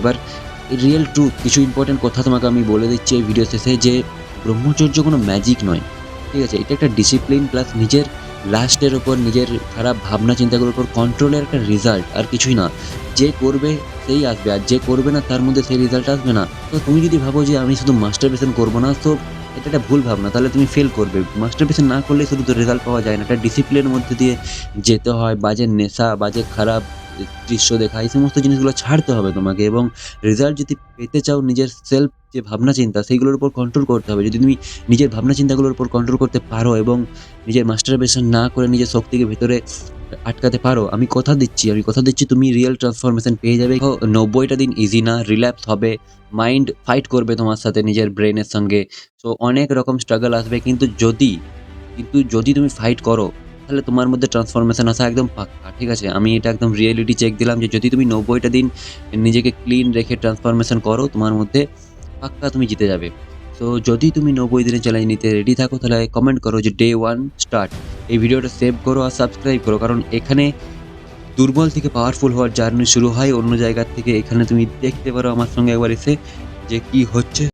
এবার real truth কিছু important কথা তোমাকে আমি বলে দিচ্ছি এই ভিডিও শেষে যে ব্রহ্মচর্য কোনো ম্যাজিক নয়, ঠিক আছে? এটা একটা ডিসিপ্লিন প্লাস নিজের লাস্টের ওপর নিজের খারাপ ভাবনা চিন্তাগুলোর উপর কন্ট্রোলের একটা রেজাল্ট, আর কিছুই না। যে করবে সেই আসবে, আর যে করবে না তার মধ্যে সেই রেজাল্ট আসবে না। তো তুমি যদি ভাবো যে আমি শুধু মাস্টারবেশন করবো না, তো এটা একটা ভুল ভাবনা, তাহলে তুমি ফেল করবে। মাস্টারবেশন না করলে শুধু তো রেজাল্ট পাওয়া যায় না, একটা ডিসিপ্লিনের মধ্যে দিয়ে যেতে হয়। বাজে নেশা, বাজে খারাপ দৃশ্য দেখা, এই সমস্ত জিনিসগুলো ছাড়তে হবে তোমাকে। এবং রেজাল্ট যদি পেতে চাও, নিজের সেলফ যে ভাবনা চিন্তা সেইগুলোর উপর কন্ট্রোল করতে হবে। যদি তুমি নিজের ভাবনা চিন্তাগুলোর উপর কন্ট্রোল করতে পারো এবং নিজের মাস্টারবেশন না করে নিজের শক্তিকে ভেতরে আটকাতে পারো, আমি কথা দিচ্ছি তুমি রিয়েল ট্রান্সফরমেশন পেয়ে যাবে। 90টা দিন ইজি না, রিল্যাপস হবে, মাইন্ড ফাইট করবে তোমার সাথে নিজের ব্রেনের সঙ্গে। সো অনেক রকম স্ট্রাগল আসবে, কিন্তু যদি তুমি ফাইট করো, তাহলে তোমার মধ্যে ট্রান্সফরমেশন আসা একদম পাক্কা, ঠিক আছে? আমি এটা একদম রিয়েলিটি চেক দিলাম যে যদি তুমি 90টা দিন নিজেকে ক্লিন রেখে ট্রান্সফরমেশন করো, তোমার মধ্যে পাক্কা তুমি জিতে যাবে। সো যদি তুমি 90 দিনের চ্যালেঞ্জ নিতে রেডি থাকো, তাহলে কমেন্ট করো যে ডে 1 স্টার্ট। এই ভিডিওটা সেভ করো আর সাবস্ক্রাইব করো, কারণ এখানে দুর্বল থেকে পাওয়ারফুল হওয়ার জার্নি শুরু হয় অন্য জায়গা থেকে। এখানে তুমি দেখতে পারো আমার সঙ্গে একবার এসে যে কি হচ্ছে।